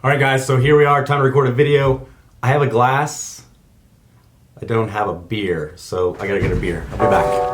All right, guys, so here we are, time to record a video. I have a glass. I don't have a beer, so I gotta get a beer. I'll be back.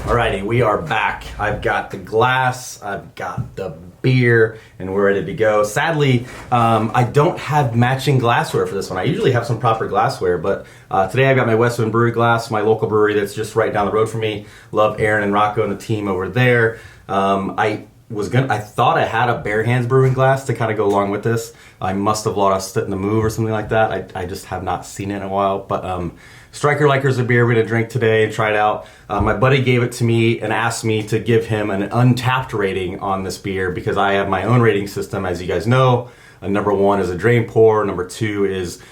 Alrighty, we are back. I've got the glass, I've got the beer, and we're ready to go. Sadly, I don't have matching glassware for this one. I usually have some proper glassware, but today I got my Westwind Brewery glass, my local brewery that's just right down the road from me. Love Aaron and Rocco and the team over there. I thought I had a Barehands Brewing glass to kind of go along with this. I must have lost it in the move or something like that. I just have not seen it in a while, but Stryker Liker is a beer we're gonna drink today and try it out. My buddy gave it to me and asked me to give him an Untapped rating on this beer because I have my own rating system, as you guys know. Number 1 is a drain pour, number 2 is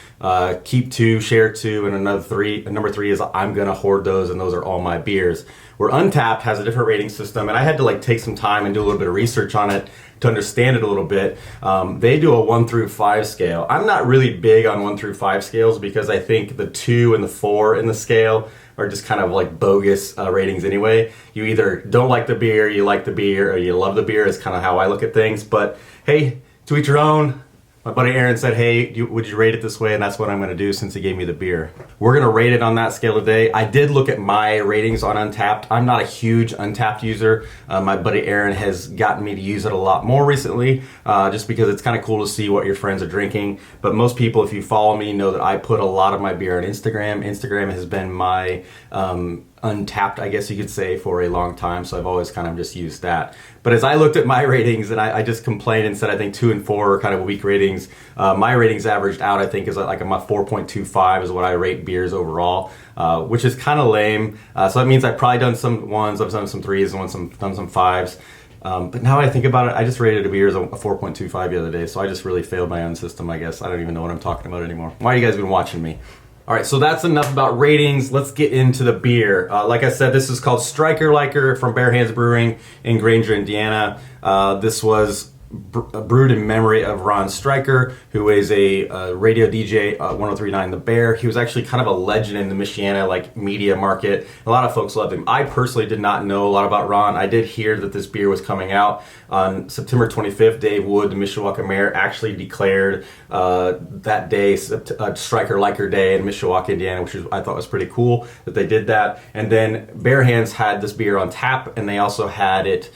keep 2, share 2, and number 3 is I'm gonna hoard those, and those are all my beers. Where Untapped has a different rating system, and I had to take some time and do a little bit of research on it to understand it a little bit. They do a 1 through 5 scale. I'm not really big on 1 through 5 scales because I think the 2 and the 4 in the scale are just kind of like bogus ratings anyway. You either don't like the beer, you like the beer, or you love the beer is kind of how I look at things. But hey, to each your own. My buddy Aaron said, hey, would you rate it this way? And that's what I'm gonna do since he gave me the beer. We're gonna rate it on that scale today. I did look at my ratings on Untapped. I'm not a huge Untapped user. My buddy Aaron has gotten me to use it a lot more recently, just because it's kind of cool to see what your friends are drinking. But most people, if you follow me, know that I put a lot of my beer on Instagram. Instagram has been my Untapped, I guess you could say, for a long time, so I've always kind of just used that. But as I looked at my ratings, and I just complained and said I think 2 and 4 are kind of weak ratings. My ratings averaged out, I think, is like a 4.25 is what I rate beers overall, which is kind of lame. So that means I've probably done some 1s, I've done some 3s, and done some 5s. But now I think about it, I just rated a beer as a 4.25 the other day, so I just really failed my own system, I guess. I don't even know what I'm talking about anymore. Why are you guys been watching me? All right, so that's enough about ratings. Let's get into the beer. Like I said, this is called Stryker Liker from Barehands Brewing in Granger, Indiana. This was brewed in memory of Ron Stryker, who is a radio DJ, 103.9 The Bear. He was actually kind of a legend in the Michiana media market. A lot of folks loved him. I personally did not know a lot about Ron. I did hear that this beer was coming out on September 25th. Dave Wood, the Mishawaka mayor, actually declared that day Stryker Liker Day in Mishawaka, Indiana, which I thought was pretty cool that they did that. And then Barehands had this beer on tap, and they also had it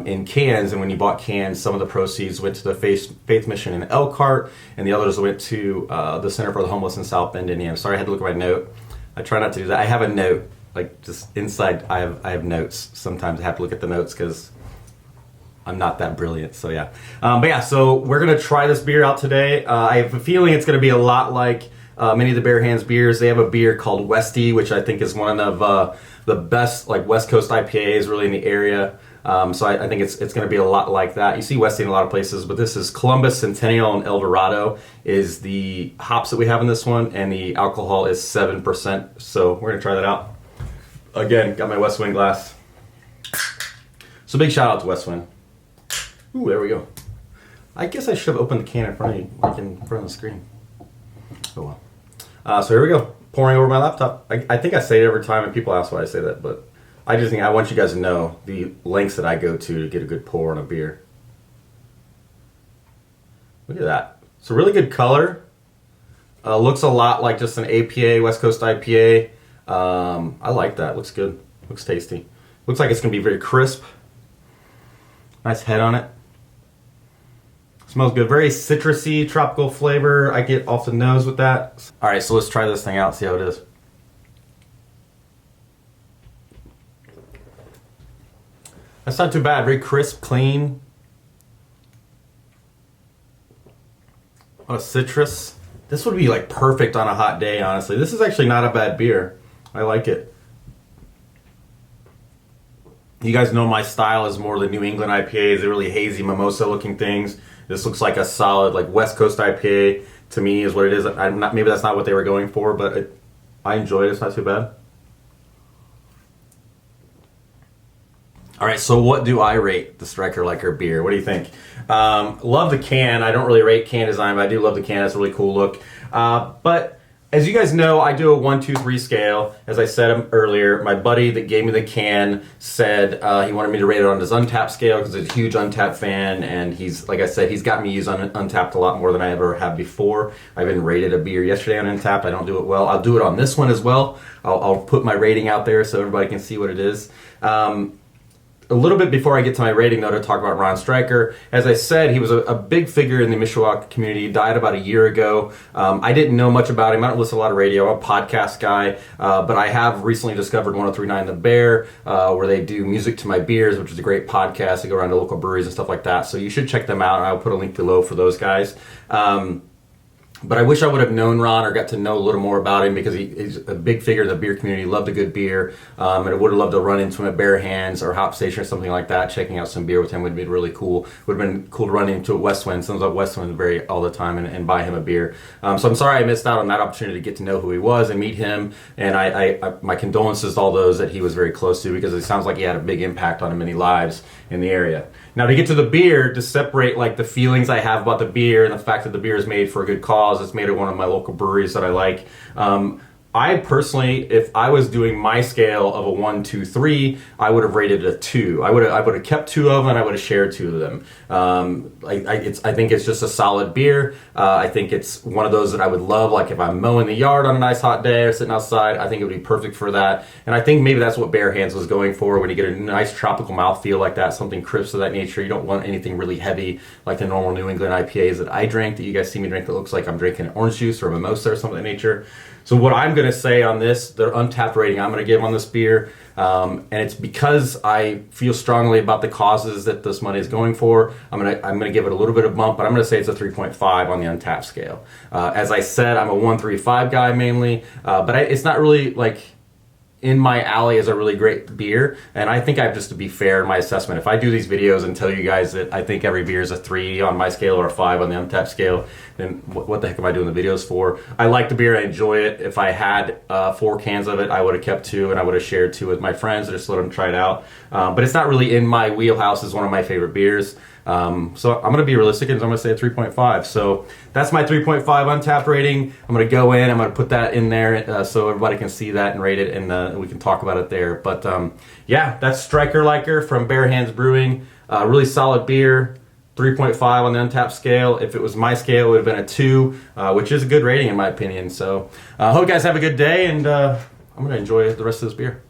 in cans, and when you bought cans, some of the proceeds went to the Faith Mission in Elkhart, and the others went to the Center for the Homeless in South Bend, Indiana. Sorry, I had to look at my note. I try not to do that. I have a note, just inside. I have notes. Sometimes I have to look at the notes because I'm not that brilliant. So yeah, but yeah. So we're gonna try this beer out today. I have a feeling it's gonna be a lot like many of the Barehands beers. They have a beer called Westy, which I think is one of the best West Coast IPAs really in the area. So I think it's going to be a lot like that. You see Westy in a lot of places, but this is Columbus, Centennial, and El Dorado is the hops that we have in this one, and the alcohol is 7%. So we're going to try that out. Again, got my Westwind glass. So big shout out to Westwind. Ooh, there we go. I guess I should have opened the can in front of you, like in front of the screen. Oh well. So here we go. Pouring over my laptop. I think I say it every time, and people ask why I say that, but I just think I want you guys to know the lengths that I go to get a good pour on a beer. Look at that. It's a really good color. Looks a lot like just an APA, West Coast IPA. I like that. Looks good. Looks tasty. Looks like it's going to be very crisp. Nice head on it. Smells good. Very citrusy, tropical flavor. I get off the nose with that. All right, so let's try this thing out, see how it is. That's not too bad. Very crisp, clean. A lot of citrus. This would be perfect on a hot day, honestly. This is actually not a bad beer. I like it. You guys know my style is more the New England IPAs, the really hazy mimosa looking things. This looks like a solid West Coast IPA to me is what it is. Maybe that's not what they were going for, but I enjoy it. It's not too bad. All right, so what do I rate the Stryker Liker beer? What do you think? Love the can. I don't really rate can design, but I do love the can. It's a really cool look. But as you guys know, I do a 1, 2, 3 scale. As I said earlier, my buddy that gave me the can said he wanted me to rate it on his Untapped scale because he's a huge Untapped fan, and he's, like I said, he's got me use Untapped a lot more than I ever have before. I even rated a beer yesterday on Untapped. I don't do it well. I'll do it on this one as well. I'll put my rating out there so everybody can see what it is. A little bit before I get to my rating, though, to talk about Ron Stryker. As I said, he was a big figure in the Mishawaka community. He died about a year ago. I didn't know much about him. I don't listen to a lot of radio. I'm a podcast guy. But I have recently discovered 103.9 The Bear, where they do Music to My Beers, which is a great podcast. They go around to local breweries and stuff like that. So you should check them out. I'll put a link below for those guys. But I wish I would have known Ron or got to know a little more about him because he's a big figure in the beer community, loved a good beer, and I would have loved to run into him at Barehands or Hop Station or something like that. Checking out some beer with him would have been really cool. Would have been cool to run into at Westwind. Sounds like Westwind all the time and buy him a beer. So I'm sorry I missed out on that opportunity to get to know who he was and meet him. And I my condolences to all those that he was very close to because it sounds like he had a big impact on many lives in the area. Now to get to the beer, to separate like the feelings I have about the beer and the fact that the beer is made for a good cause, it's made at one of my local breweries that I like. I personally, if I was doing my scale of a 1, 2, 3, I would have rated it a 2. I would have kept 2 of them and I would have shared 2 of them. I think it's just a solid beer. I think it's one of those that I would love, like if I'm mowing the yard on a nice hot day or sitting outside, I think it would be perfect for that. And I think maybe that's what Barehands was going for when you get a nice tropical mouthfeel like that, something crisp of that nature. You don't want anything really heavy like the normal New England IPAs that I drank, that you guys see me drink, that looks like I'm drinking orange juice or a mimosa or something of that nature. So what I'm going to say on this, the Untapped rating I'm going to give on this beer, and it's because I feel strongly about the causes that this money is going for. I'm going to give it a little bit of bump, but I'm going to say it's a 3.5 on the Untapped scale. As I said, I'm a 135 guy mainly, but it's not really like in my alley as a really great beer, and I think I have just to be fair in my assessment. If I do these videos and tell you guys that I think every beer is a 3 on my scale or a 5 on the Untapped scale, then what the heck am I doing the videos for? I like the beer, I enjoy it. If I had 4 cans of it, I would have kept 2 and I would have shared 2 with my friends or just let them try it out. But it's not really in my wheelhouse as one of my favorite beers. So I'm going to be realistic and I'm going to say a 3.5. So that's my 3.5 Untapped rating. I'm going to go in, I'm going to put that in there so everybody can see that and rate it, and we can talk about it there. But yeah, that's Stryker Liker from Barehands Brewing. Really solid beer. 3.5 on the Untapped scale. If it was my scale, it would have been a 2, which is a good rating in my opinion. So I hope you guys have a good day, and I'm going to enjoy the rest of this beer.